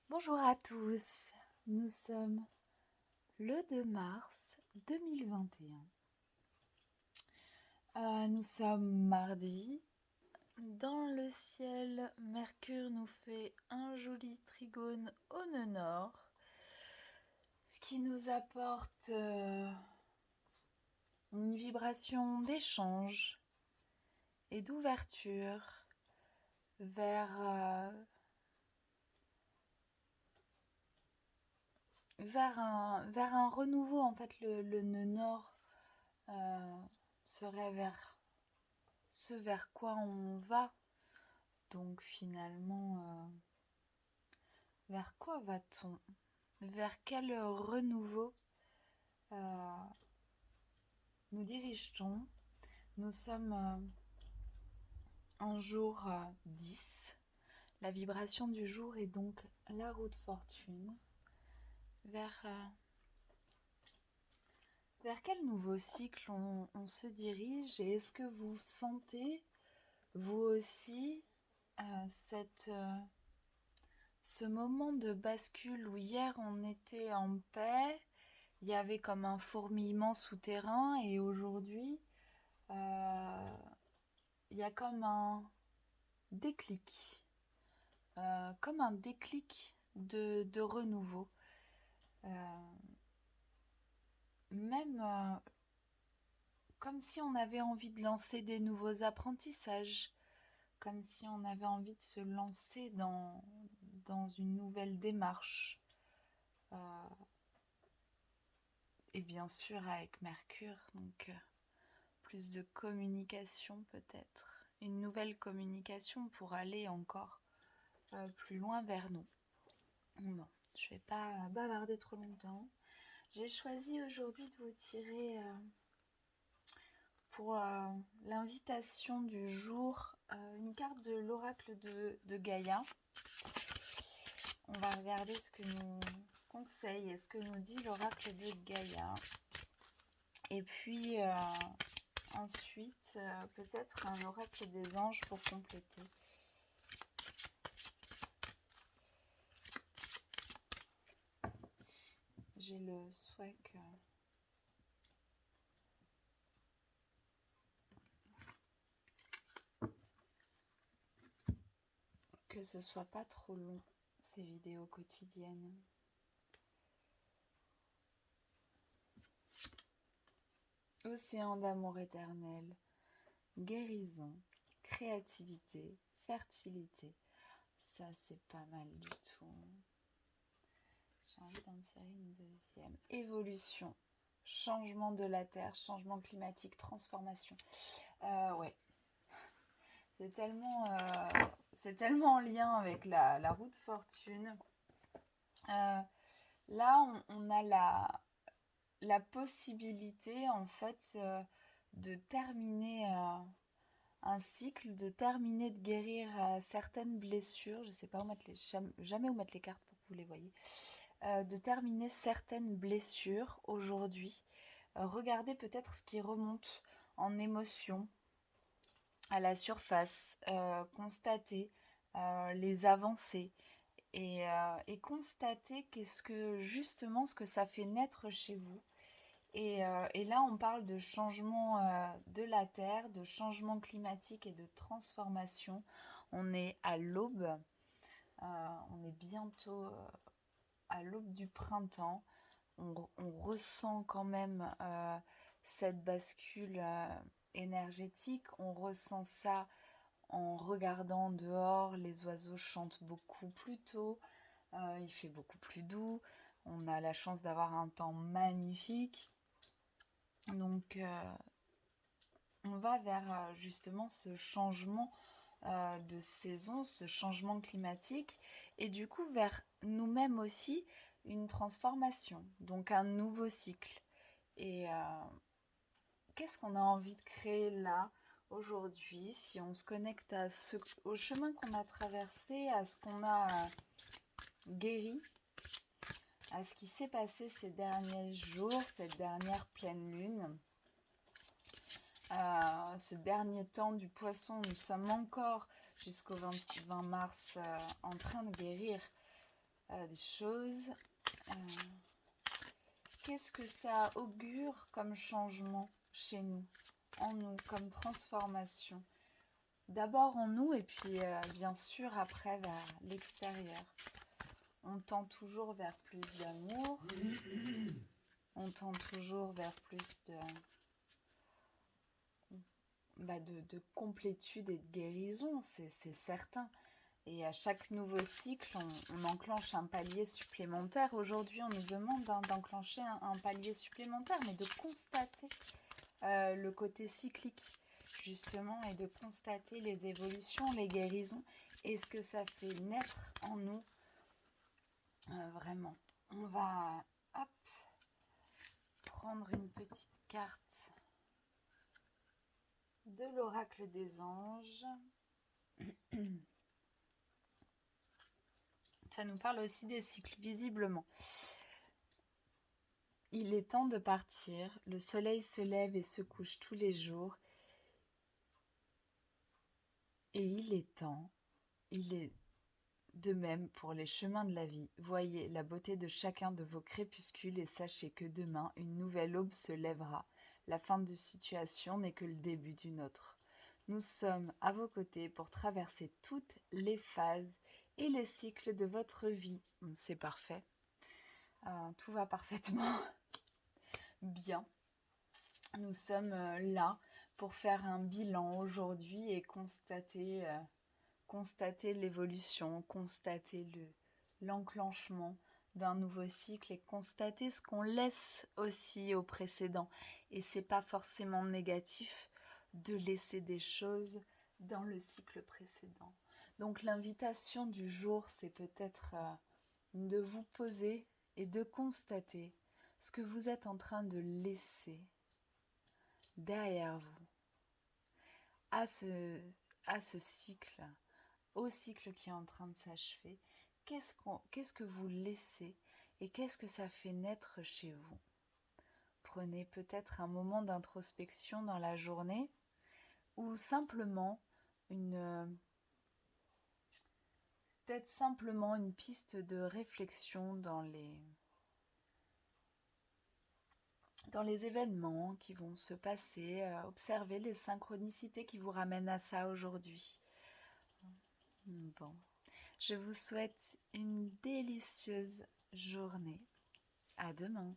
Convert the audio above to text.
Bonjour à tous, nous sommes le 2 mars 2021. Nous sommes mardi. Dans le ciel, Mercure nous fait un joli trigone au nœud nord, ce qui nous apporte une vibration d'échange et d'ouverture vers un renouveau. En fait, le nœud nord serait vers ce vers quoi on va. Donc finalement, vers quoi va-t-on? Vers quel renouveau nous dirige-t-on? Nous sommes en jour 10. La vibration du jour est donc la roue de fortune. Vers quel nouveau cycle on se dirige? Et est-ce que vous sentez, vous aussi, ce moment de bascule où hier on était en paix, il y avait comme un fourmillement souterrain, et aujourd'hui il y a comme un déclic, de renouveau. Même comme si on avait envie de lancer des nouveaux apprentissages, comme si on avait envie de se lancer dans une nouvelle démarche. Et bien sûr avec Mercure, donc plus de communication peut-être. Une nouvelle communication pour aller encore plus loin vers nous. Bon, je ne vais pas bavarder trop longtemps. J'ai choisi aujourd'hui de vous tirer pour l'invitation du jour une carte de l'oracle de Gaïa. On va regarder ce que nous conseille et ce que nous dit l'oracle de Gaïa. Et puis ensuite, peut-être un oracle des anges pour compléter. J'ai le souhait que ce soit pas trop long, ces vidéos quotidiennes. Océan d'amour éternel, guérison, créativité, fertilité. Ça, c'est pas mal du tout. J'ai envie d'en tirer une deuxième. Évolution, changement de la Terre, changement climatique, transformation. Ouais. C'est tellement en lien avec la roue de fortune. Là, on a la possibilité, en fait, de terminer un cycle, de terminer de guérir certaines blessures. Je ne sais pas jamais où mettre les cartes pour que vous les voyez. De terminer certaines blessures aujourd'hui. Regardez peut-être ce qui remonte en émotion à la surface, constater les avancées et constater justement ce que ça fait naître chez vous. Et là, on parle de changement de la Terre, de changement climatique et de transformation. On est à l'aube, on est bientôt à l'aube du printemps. On ressent quand même cette bascule énergétique. On ressent ça en regardant dehors. Les oiseaux chantent beaucoup plus tôt. Il fait beaucoup plus doux. On a la chance d'avoir un temps magnifique. Donc, on va vers justement ce changement de saison, ce changement climatique, et du coup vers nous-mêmes aussi une transformation, donc un nouveau cycle. Et qu'est-ce qu'on a envie de créer là aujourd'hui, si on se connecte au chemin qu'on a traversé, à ce qu'on a guéri, à ce qui s'est passé ces derniers jours, cette dernière pleine lune. Ce dernier temps du poisson, nous sommes encore jusqu'au 20 mars en train de guérir des choses. Euh, Qu'est-ce que ça augure comme changement chez nous, en nous, comme transformation? D'abord en nous et puis bien sûr après vers l'extérieur. On tend toujours vers plus d'amour, on tend toujours vers plus de complétude et de guérison, c'est certain. Et à chaque nouveau cycle, on enclenche un palier supplémentaire. Aujourd'hui, on nous demande d'enclencher un palier supplémentaire, mais de constater le côté cyclique, justement, et de constater les évolutions, les guérisons, et ce que ça fait naître en nous, vraiment. On va, hop, prendre une petite carte de l'oracle des anges. Ça nous parle aussi des cycles, visiblement. Il est temps de partir, le soleil se lève et se couche tous les jours. Et il est de même pour les chemins de la vie. Voyez la beauté de chacun de vos crépuscules et sachez que demain, une nouvelle aube se lèvera. La fin de situation n'est que le début d'une autre. Nous sommes à vos côtés pour traverser toutes les phases et les cycles de votre vie. C'est parfait. Tout va parfaitement bien. Nous sommes là pour faire un bilan aujourd'hui et constater l'évolution, constater l'enclenchement d'un nouveau cycle et constater ce qu'on laisse aussi au précédent. Et c'est pas forcément négatif de laisser des choses dans le cycle précédent. Donc l'invitation du jour, c'est peut-être de vous poser et de constater ce que vous êtes en train de laisser derrière vous à ce cycle, au cycle qui est en train de s'achever. Qu'est-ce que vous laissez et qu'est-ce que ça fait naître chez vous? Prenez peut-être un moment d'introspection dans la journée ou simplement peut-être simplement une piste de réflexion dans les événements qui vont se passer, observez les synchronicités qui vous ramènent à ça aujourd'hui. Bon, je vous souhaite une délicieuse journée. À demain.